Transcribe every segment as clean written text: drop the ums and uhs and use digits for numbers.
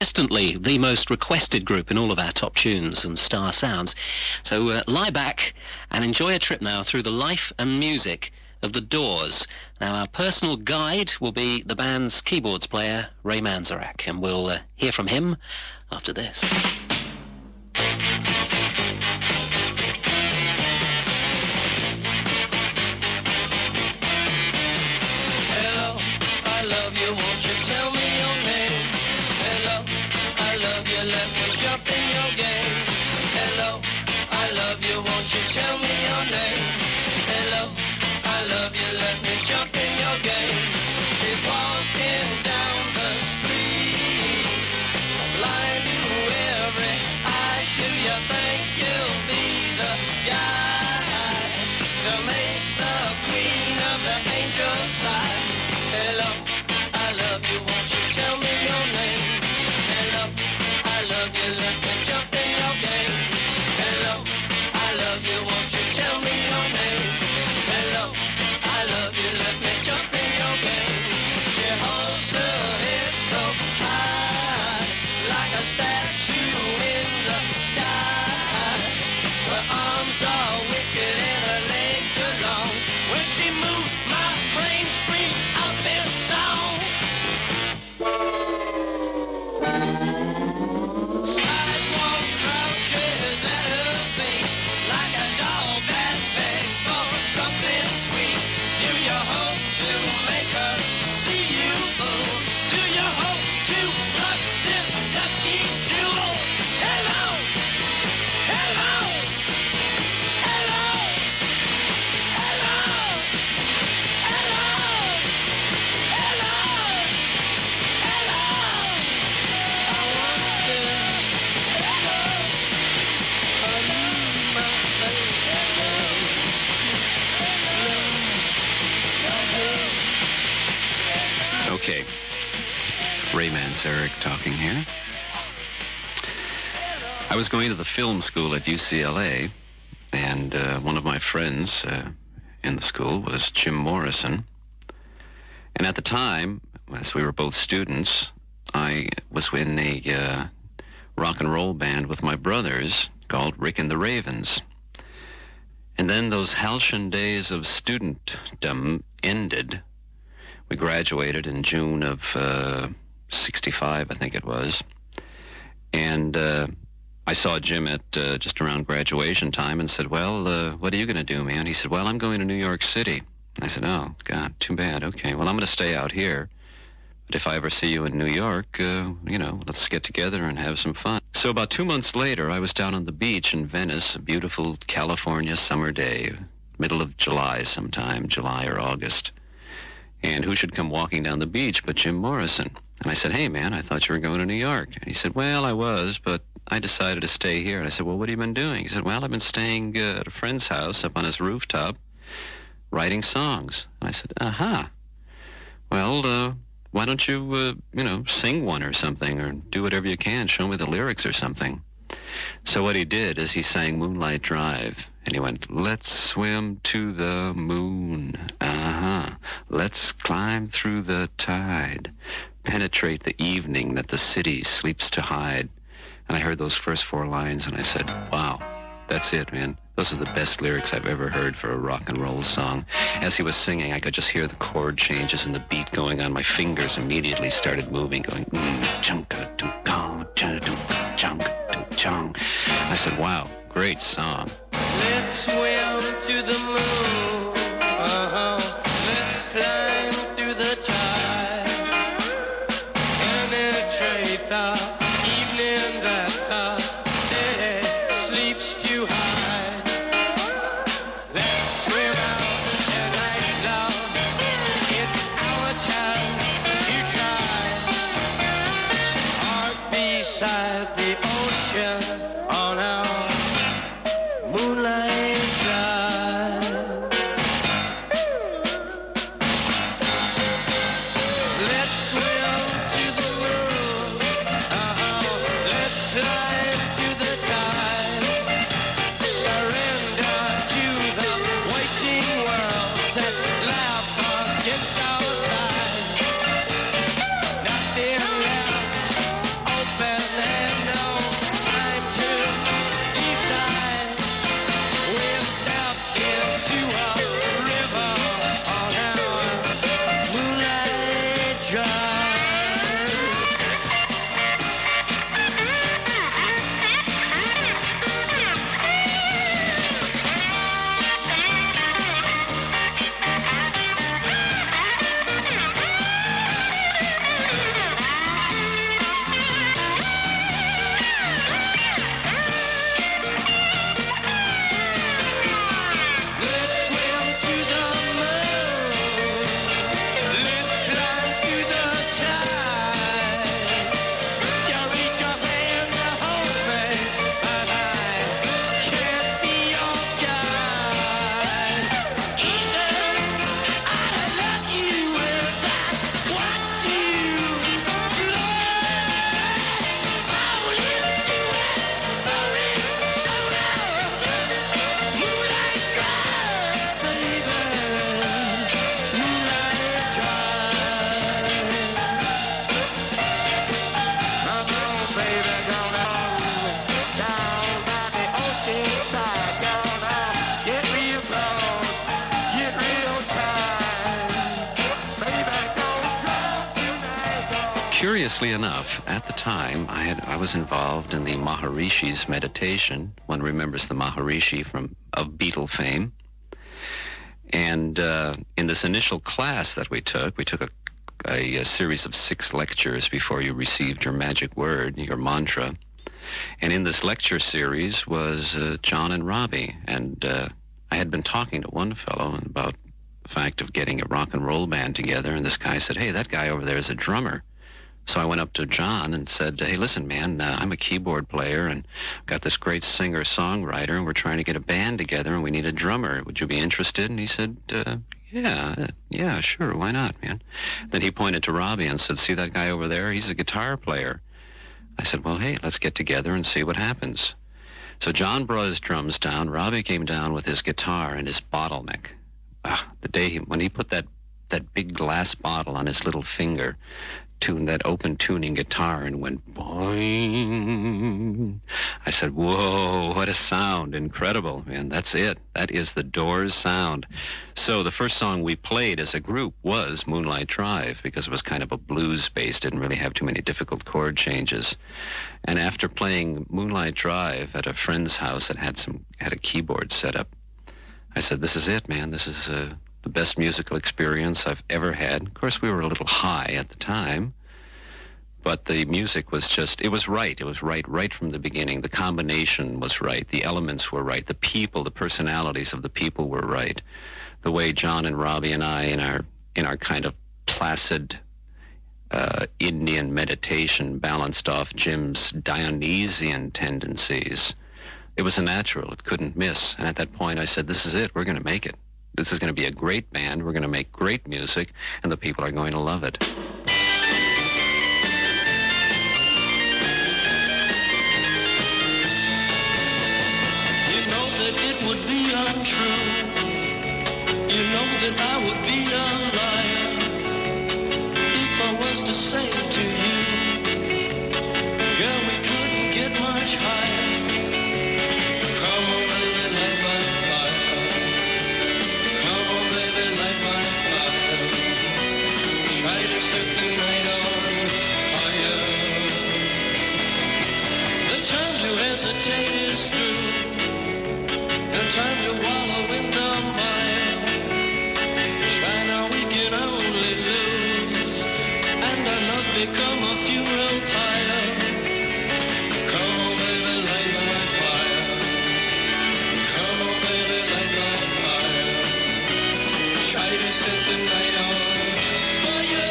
Consistently the most requested group in all of our top tunes and star sounds. So lie back and enjoy a trip now through the life and music of The Doors. Now, our personal guide will be the band's keyboards player, Ray Manzarek, and we'll hear from him after this. Hello, I love you, won't you tell me your name? Hello, I love you, let me jump in your game. Hello, I love you, won't you tell me your name? Hello, I love you, let me jump in your game. She's walking down the street, blind to every eye. Should you think you'll be the guy to make the queen of the angels sigh? Hello, I love you, won't you tell me your name? Hello, I love you, let me jump in your game. Hello, I love you, won't you tell me your name? Hello, I love you, let me jump in your game. She holds her head so high, like a statue in the sky. Her arms are wicked and her legs are long. When she moves, my brain screams out this song. Sidewalk crouches at her feet, like a dog that begs for something sweet. Do you hope to make her see you, fool? Do you hope to pluck this lucky jewel? Hello, hello, hello, hello, hello, hello, hello. I want to hello, I need my baby. Okay, Ray Manzarek talking here. I was going to the film school at UCLA, and one of my friends in the school was Jim Morrison. And at the time, as we were both students, I was in a rock and roll band with my brothers called Rick and the Ravens. And then those halcyon days of studentdom ended. We graduated in June of 65, I think it was. And I saw Jim at just around graduation time and said, well, what are you going to do, man? He said, well, I'm going to New York City. I said, oh, God, too bad. Okay, well, I'm going to stay out here. But if I ever see you in New York, let's get together and have some fun. So about 2 months later, I was down on the beach in Venice, a beautiful California summer day, middle of July sometime, July or August. And who should come walking down the beach but Jim Morrison? And I said, hey, man, I thought you were going to New York. And he said, well, I was, but I decided to stay here. And I said, well, what have you been doing? He said, well, I've been staying at a friend's house up on his rooftop, writing songs. And I said, aha. Well, why don't you, sing one or something, or do whatever you can, show me the lyrics or something. So what he did is he sang Moonlight Drive, and he went, let's swim to the moon, let's climb through the tide, penetrate the evening that the city sleeps to hide. And I heard those first 4 lines, and I said, wow, that's it, man. Those are the best lyrics I've ever heard for a rock and roll song. As he was singing, I could just hear the chord changes and the beat going on. My fingers immediately started moving, going, chunka, chunka, chunka, chunka, chunka. I said, wow, great song. Let's swim to the moon. Let's climb through the tide. Penetrate the evening that the city sleeps too high. Let's swim out tonight's love. It's our time to try. Heart beside the ocean on our moonlight drive. Let's swim to the moon. Let's climb to the tide. Surrender to the waiting world that laugh against our side. Nothing left Curiously enough, at the time, I was involved in the Maharishi's meditation. One remembers the Maharishi of Beatle fame. And in this initial class that we took a series of 6 lectures before you received your magic word, your mantra. And in this lecture series was John and Robbie. And I had been talking to one fellow about the fact of getting a rock and roll band together, and this guy said, "Hey, that guy over there is a drummer." So I went up to John and said, "Hey, listen, man, I'm a keyboard player and got this great singer-songwriter, and we're trying to get a band together, and we need a drummer. Would you be interested?" And he said, yeah, sure, why not, man? Then he pointed to Robbie and said, "See that guy over there? He's a guitar player." I said, "Well, hey, let's get together and see what happens." So John brought his drums down. Robbie came down with his guitar and his bottleneck. The day when he put that big glass bottle on his little finger, tuned that open tuning guitar and went boing. I said, "Whoa, what a sound. Incredible, man. That's it. That is the Doors sound." So the first song we played as a group was Moonlight Drive, because it was kind of a blues bass, didn't really have too many difficult chord changes. And after playing Moonlight Drive at a friend's house that had a keyboard set up, I said, "This is it, man. This is the best musical experience I've ever had." Of course, we were a little high at the time, but the music was just, it was right. It was right from the beginning. The combination was right. The elements were right. The people, the personalities of the people were right. The way John and Robbie and I, in our kind of placid Indian meditation, balanced off Jim's Dionysian tendencies. It was a natural. It couldn't miss. And at that point, I said, "This is it. We're going to make it. This is going to be a great band. We're going to make great music, and the people are going to love it." You know that it would be untrue. You know that I would be a liar if I was to say to you, "Girl, we couldn't get much higher." Come on, baby, light my fire. Come on, baby, light my fire. Try to set the night on fire. The time to hesitate is through. No time to wallow in the mire. Try now, we can only lose, and our love become a funeral pyre. Come on, baby, light my fire. Come on, baby, light my fire. Try to set the night on fire.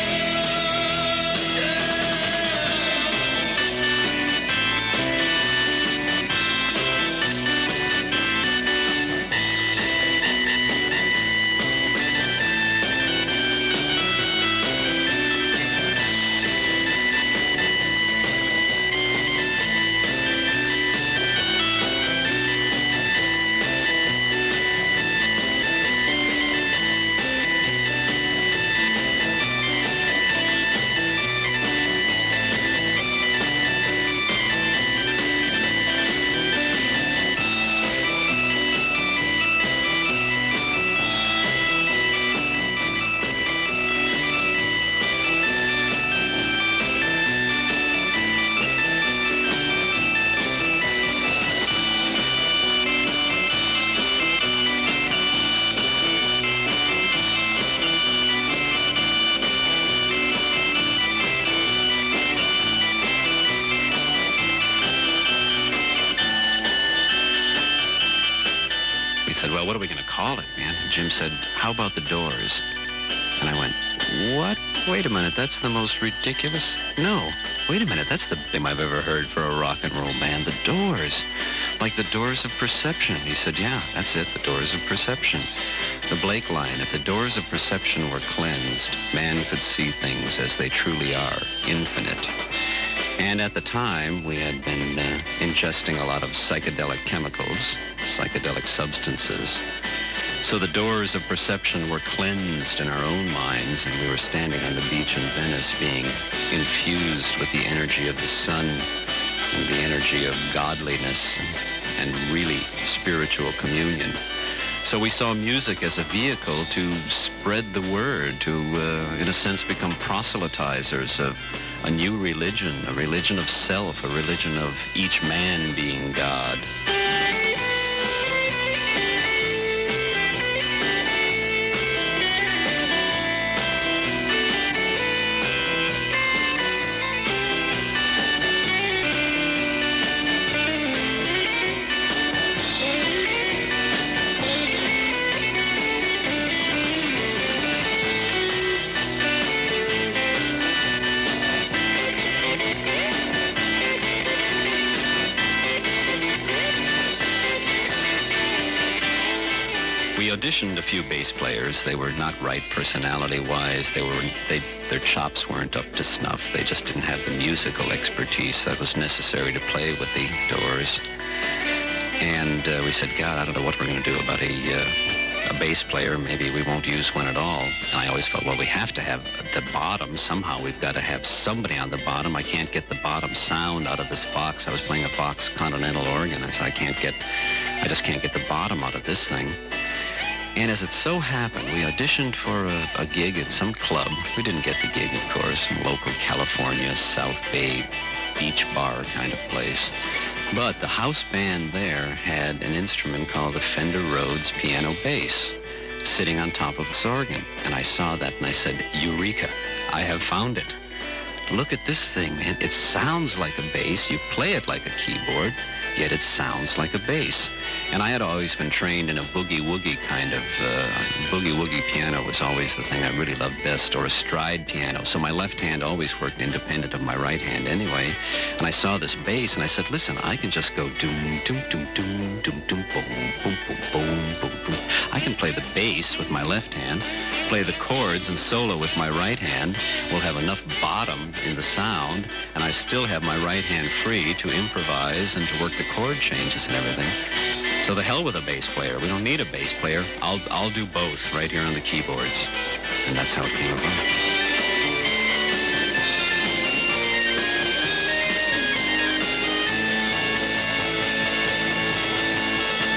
He said, "Well, what are we going to call it, man?" And Jim said, "How about the Doors?" And I went, "What? Wait a minute, that's the most ridiculous... No, wait a minute, that's the name I've ever heard for a rock and roll band, the Doors. Like the Doors of Perception." He said, "Yeah, that's it, the Doors of Perception." The Blake line, "If the doors of perception were cleansed, man could see things as they truly are, infinite." And at the time, we had been ingesting a lot of psychedelic chemicals, psychedelic substances. So the doors of perception were cleansed in our own minds, and we were standing on the beach in Venice being infused with the energy of the sun and the energy of godliness and really spiritual communion. So we saw music as a vehicle to spread the word, to, in a sense, become proselytizers of a new religion, a religion of self, a religion of each man being God. We auditioned a few bass players. They were not right personality-wise. Their chops weren't up to snuff. They just didn't have the musical expertise that was necessary to play with the Doors. And we said, God, I don't know what we're going to do about a bass player. Maybe we won't use one at all. And I always felt, well, we have to have the bottom. Somehow we've got to have somebody on the bottom. I can't get the bottom sound out of this Vox. I was playing a Vox Continental organ. I said, I just can't get the bottom out of this thing. And as it so happened, we auditioned for a gig at some club. We didn't get the gig, of course, some local California, South Bay beach bar kind of place. But the house band there had an instrument called a Fender Rhodes piano bass sitting on top of this organ. And I saw that and I said, Eureka, I have found it. Look at this thing, man. It sounds like a bass. You play it like a keyboard, yet it sounds like a bass. And I had always been trained in a boogie-woogie kind of, boogie-woogie piano was always the thing I really loved best, or a stride piano. So my left hand always worked independent of my right hand anyway. And I saw this bass, and I said, listen, I can just go doom, doom, doom, doom, doom, doom, boom, boom, boom, boom, boom, boom. I can play the bass with my left hand, play the chords and solo with my right hand. We'll have enough bottom in the sound, and I still have my right hand free to improvise and to work the chord changes and everything. So the hell with a bass player. We don't need a bass player. I'll do both right here on the keyboards. And that's how it came about.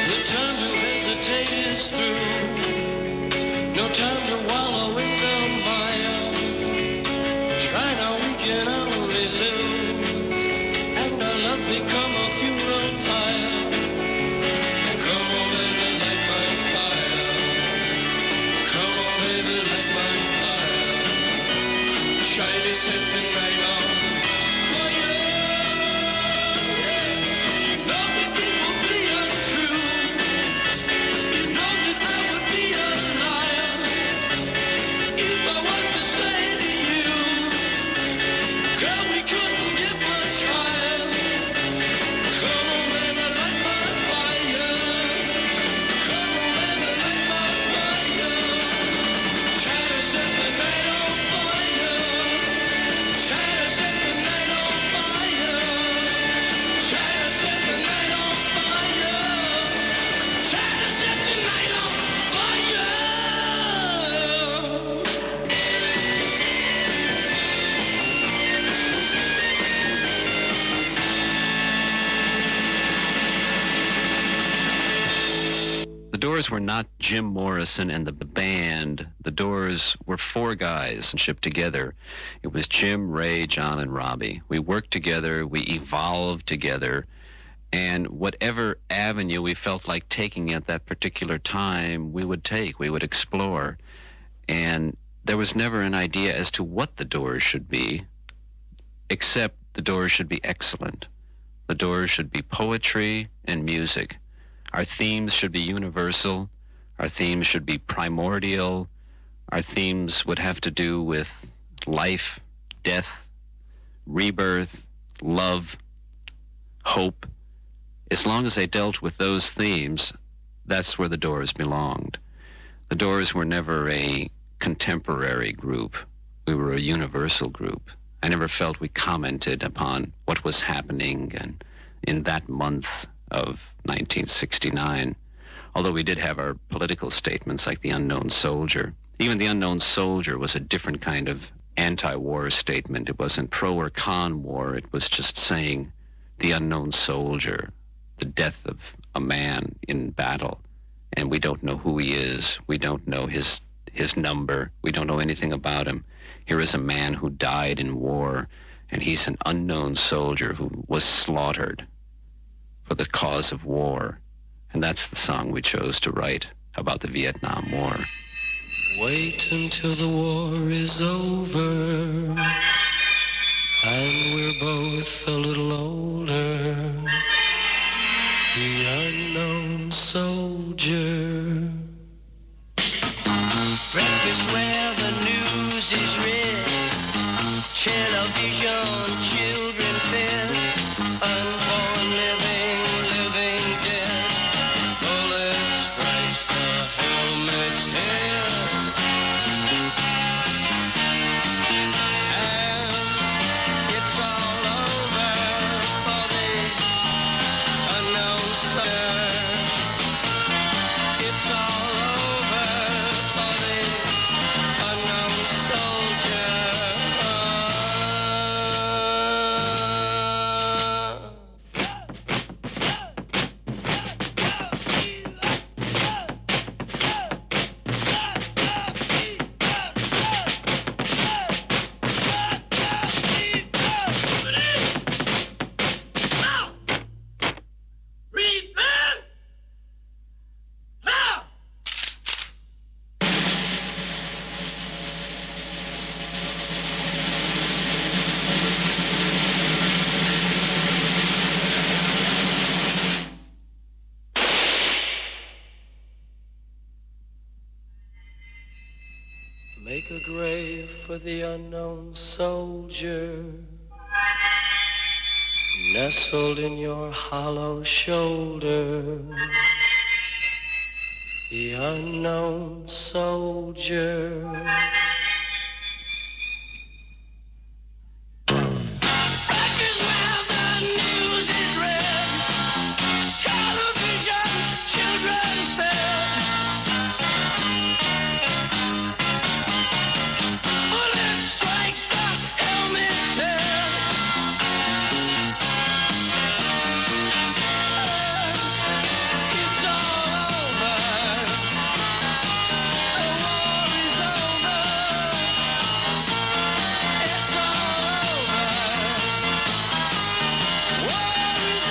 The time to hesitate is through. No time to wallow in the mire. Try now, we can only lose. And our love become a funeral pyre. Come on, baby, light my fire. Come on, baby, light my fire. Shiny, set the night on fire. You know that it will be untrue. You know that I would be a liar if I was to say to you, girl, we couldn't get much higher. Come on, baby, light my fire. Come on, baby, light my fire. Try to set the night on fire. Try to set the night on fire. Try to set the night on fire. Try to set the night on fire. The Doors were not Jim Morrison and the band. The Doors were four guys and shipped together. It was Jim, Ray, John, and Robbie. We worked together. We evolved together. And whatever avenue we felt like taking at that particular time, we would take. We would explore. And there was never an idea as to what the Doors should be, except the Doors should be excellent. The Doors should be poetry and music. Our themes should be universal. Our themes should be primordial. Our themes would have to do with life, death, rebirth, love, hope. As long as they dealt with those themes, that's where the Doors belonged. The Doors were never a contemporary group. We were a universal group. I never felt we commented upon what was happening and in that month of 1969, although we did have our political statements like the Unknown Soldier. Even the Unknown Soldier was a different kind of anti-war statement. It wasn't pro or con war. It was just saying the unknown soldier, the death of a man in battle. and we don't know who he is. We don't know his number. We don't know anything about him. Here is a man who died in war, and he's an unknown soldier who was slaughtered for the cause of war. And that's the song we chose to write about the Vietnam War. Wait until the war is over and we're both a little older. The unknown soldier. Breakfast where the news is read, television, children fed, unborn living dead. Bullet strikes the helmet's head, and it's all over for the unknown soldier. It's all over for the unknown soldier. Make a grave for the unknown soldier, nestled in your hollow shoulder. The unknown soldier. Breakfast where the news is read, television, children fed. Bullet strikes the helmet's head. It's all over. The war is over. It's all over. War is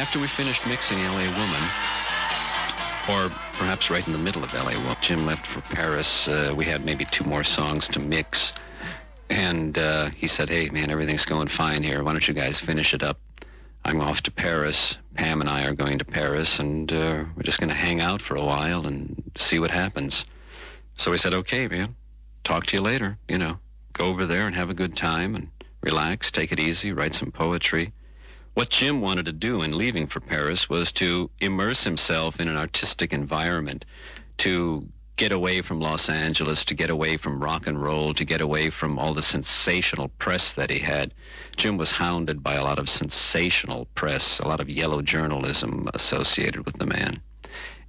After we finished mixing L.A. Woman, or perhaps right in the middle of L.A. Woman, Jim left for Paris. We had maybe 2 more songs to mix. And he said, hey, man, everything's going fine here. Why don't you guys finish it up? I'm off to Paris. Pam and I are going to Paris, and we're just going to hang out for a while and see what happens. So we said, okay, man, talk to you later. You know, go over there and have a good time and relax, take it easy, write some poetry. What Jim wanted to do in leaving for Paris was to immerse himself in an artistic environment, to get away from Los Angeles, to get away from rock and roll, to get away from all the sensational press that he had. Jim was hounded by a lot of sensational press, a lot of yellow journalism associated with the man.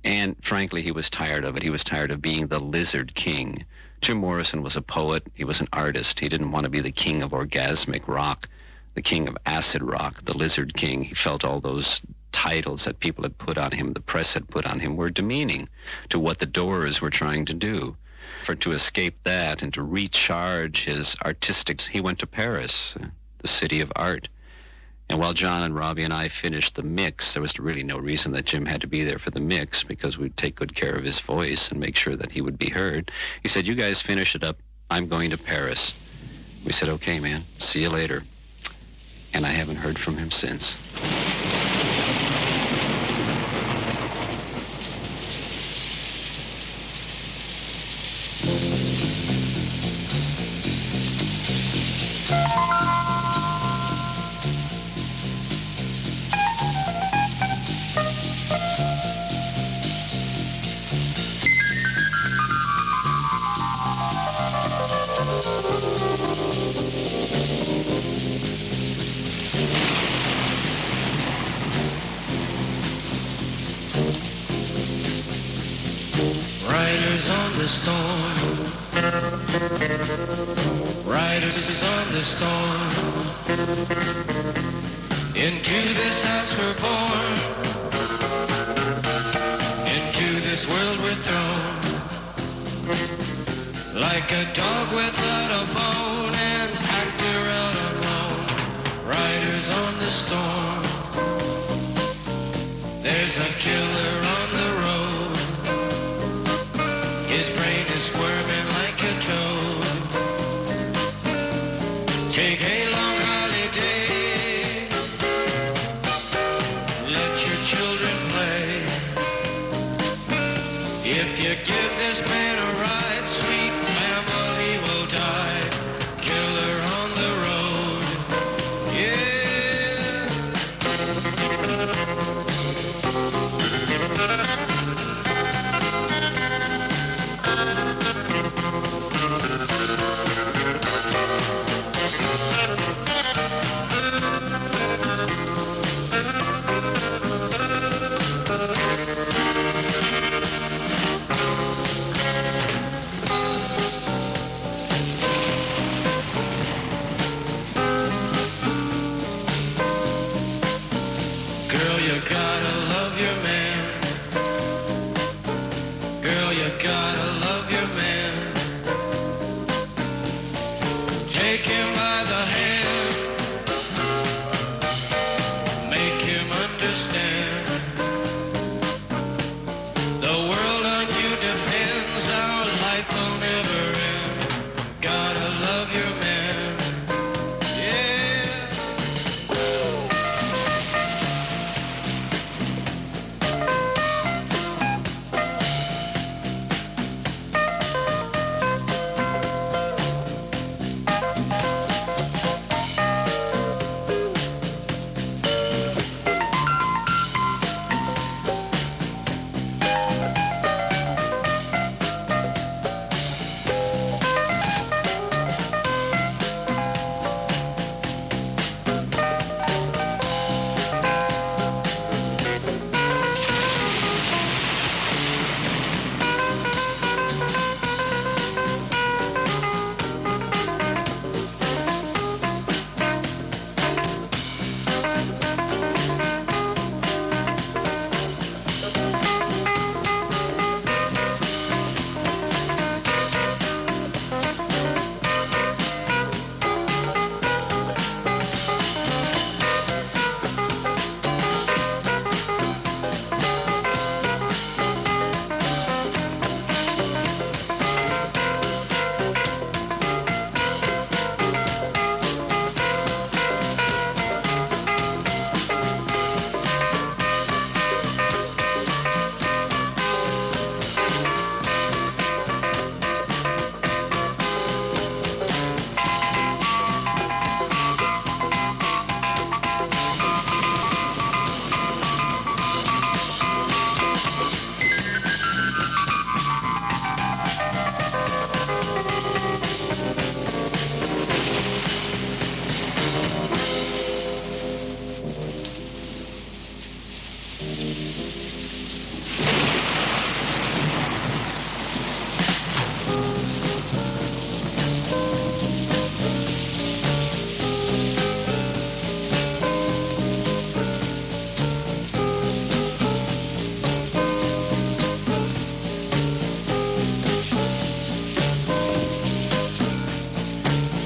And frankly, he was tired of it. He was tired of being the Lizard King. Jim Morrison was a poet. He was an artist. He didn't want to be the king of orgasmic rock, the king of acid rock, the Lizard King. He felt all those titles that people had put on him, the press had put on him, were demeaning to what the Doors were trying to do. To escape that and to recharge his artistic, he went to Paris, the city of art. And while John and Robbie and I finished the mix, there was really no reason that Jim had to be there for the mix, because we'd take good care of his voice and make sure that he would be heard. He said, you guys finish it up. I'm going to Paris. We said, okay, man, see you later. And I haven't heard from him since. the storm. Riders on the storm. Into this house we're born. Into this world we're thrown. Like a dog without a bone, an actor out alone. Riders on the storm. There's a killer on the road. His brain is squirming like a toad. Take a long holiday. Let your children play. If you give this man a ride, sweet family will die. Killer on the road. Yeah. Girl, you gotta love your man. Girl, you gotta love your man. Take him by the hand. Make him understand. The world on you depends. Our life will never end. Gotta love your man. Yeah.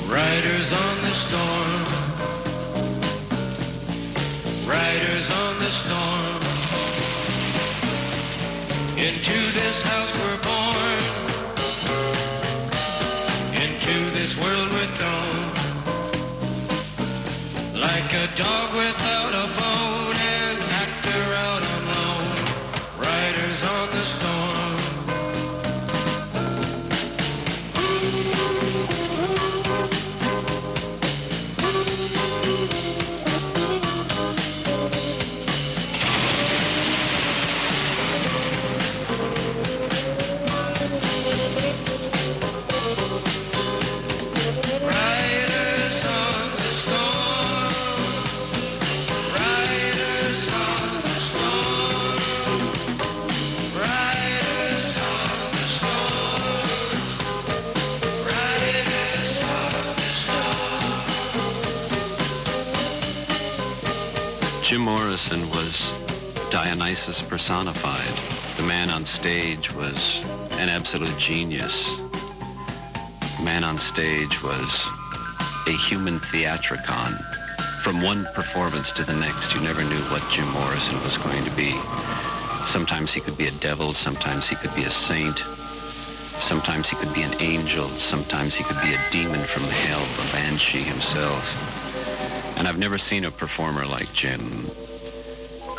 Riders on the storm. Riders on the storm. Into this house we're born. Into this world we're thrown. Like a dog without a bone, an actor out alone. Riders on the storm. Riders on the storm. Jim Morrison was Dionysus personified. The man on stage was an absolute genius. The man on stage was a human theatricon. From one performance to the next, you never knew what Jim Morrison was going to be. Sometimes he could be a devil, sometimes he could be a saint, sometimes he could be an angel, sometimes he could be a demon from hell, the banshee himself. And I've never seen a performer like Jim,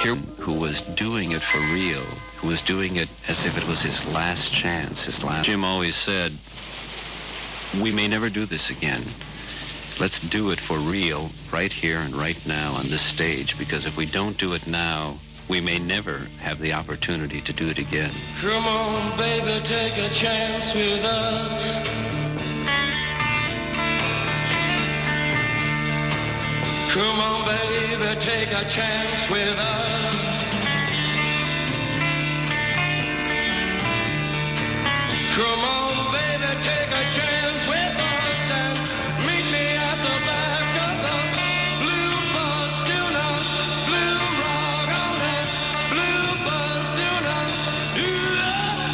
here who was doing it for real, who was doing it as if it was his last chance, his last. Jim always said, we may never do this again. Let's do it for real, right here and right now on this stage, because if we don't do it now, we may never have the opportunity to do it again. Come on, baby, take a chance with us. Come on, baby, take a chance with us. Come on, baby, take a chance with us and meet me at the back of the blue bus. Do not blue rock on that blue bus. Do not do that.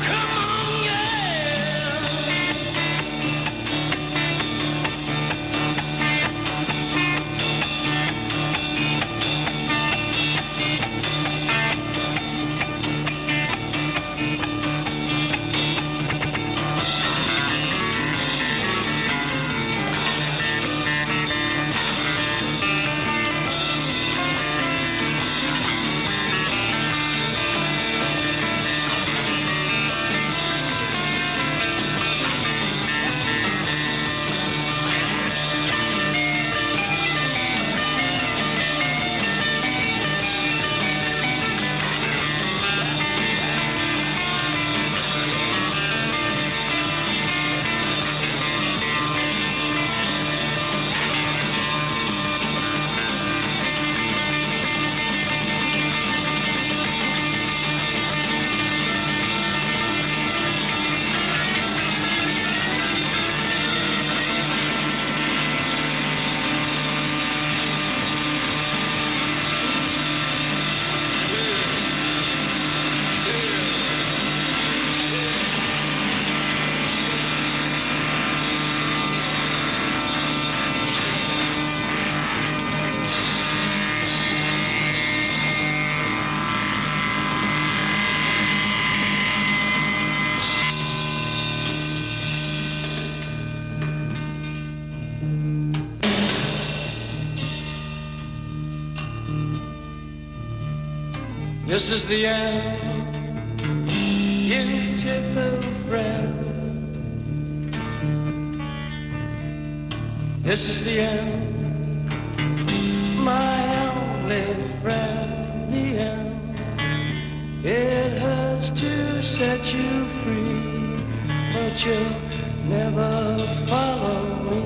Come on, yeah. This is the end, beautiful friend. This is the end, my only friend. The end. It hurts to set you free, but you'll never follow me.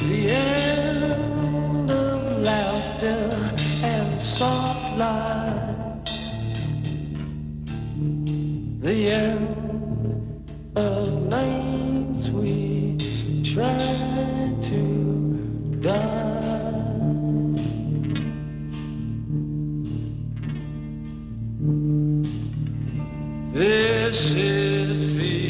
The end of laughter and soft light. The end of nights we try to die. This is the